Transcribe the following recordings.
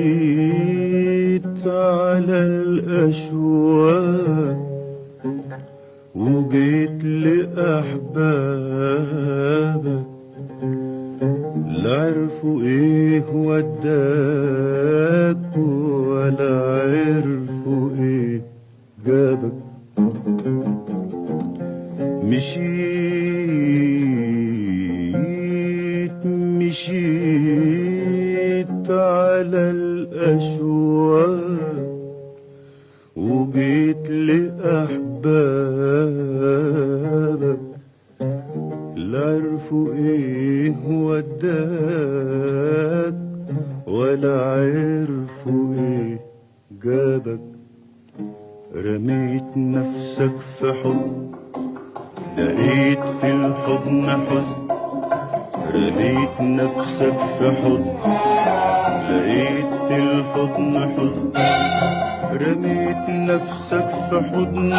مشيت على الأشواق وجيت لأحبابك، لا عرفوا ايه وداك ولا عرفوا ايه جابك. مشيت على الأشواق وجيت لأحبابك، لا عرفوا ايه وداك ولا عرفوا ايه جابك. رميت نفسك في حضن، لقيت في الحضن حزن. رميت نفسك في حضن، لقيت في الحضن حزن. رميت نفسك في حضن،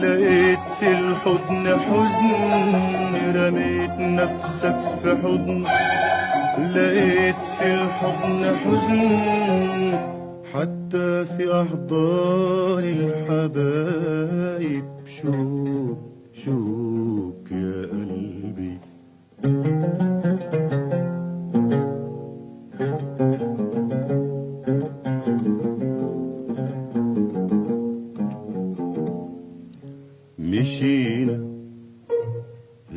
لقيت في الحضن حزن. رميت نفسك في حضن، لقيت في الحضن حزن. حتى في أحضان الحبايب شوك شوك يا قلبي. مشينا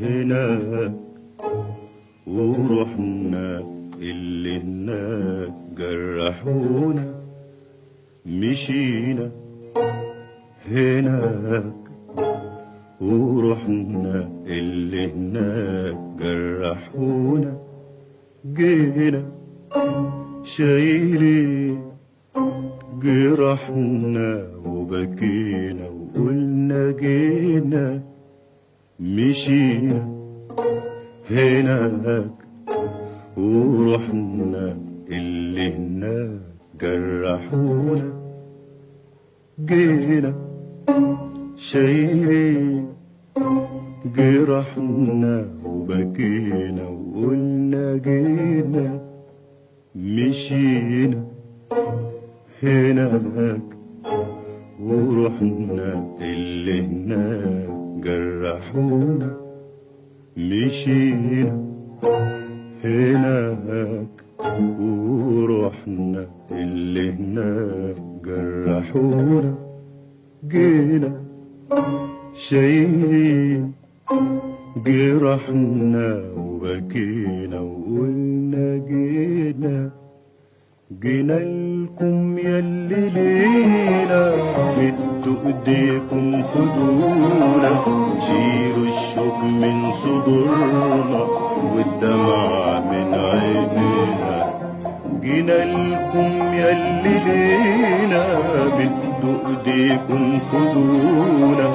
هناك ورحنا اللي هناك جرحونا. مشينا هناك ورحنا اللي هناك جرحونا. جينا شايلين جرحنا وبكينا وقلنا جينا. مشينا هناك ورحنا اللي هناك جرحونا. جينا شايلين جرحنا وبكينا وقلنا جينا. مشينا هناك ورحنا اللي هناك جرحونا. مشينا هناك ورحنا اللي هناك جرحونا. جينا شايلين جرحنا وبكينا وقلنا جينا. جينا لكم ياللي لينا، مدوا ايديكم خدونا. شيلوا الشوق من صدورنا والدمع من عينينا. جينا لكم ياللي لينا، مدوا ايديكم خدونا.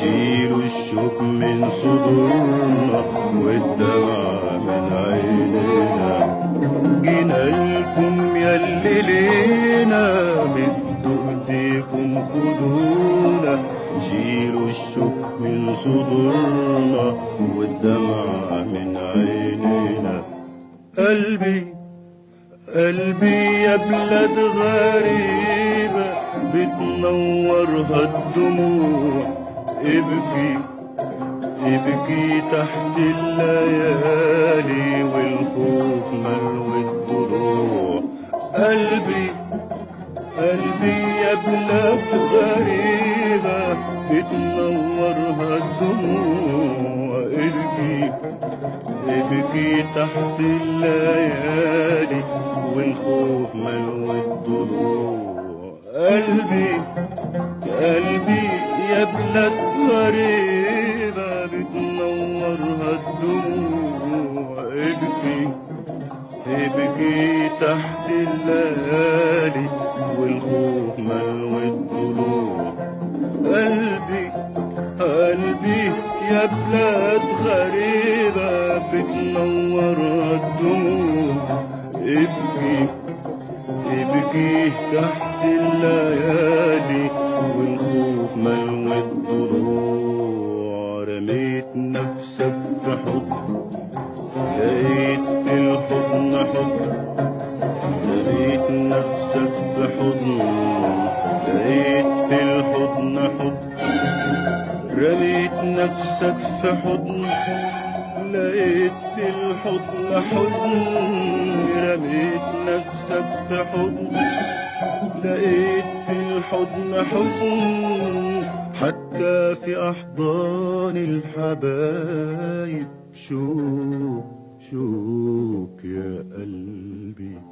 شيلوا الشوق من صدورنا والدمع من عينينا. جينا لكم ياللي لينا، مدوا ايديكم خدونا. شيلوا الشوق من صدورنا والدمع من عينينا. قلبي قلبي يا بلاد غريبة بتنورها الدموع. ابكي ابكي تحت الليالي والخوف ملو الضلوع. قلبي قلبي يا بلاد غريبة بتنورها الدموع. ابكي ابكي تحت الليالي والخوف ملو الضلوع. قلبي قلبي يا بلاد غريبة بتنورها الدموع. ابكي ابكي تحت الليالي والخوف ملو الضلوع. تايه تحت الليالي والخوف ملوي الضلوع، رميت نفسك في حضن لقيت في الحضن حضن، رميت نفسك في حضن لقيت في الحضن حضن، رميت نفسك في حضن لقيت في الحضن حزن، رميت نفسك في حضن لقيت في الحضن حزن، حتى في أحضان الحبايب شوق شوق يا قلبي.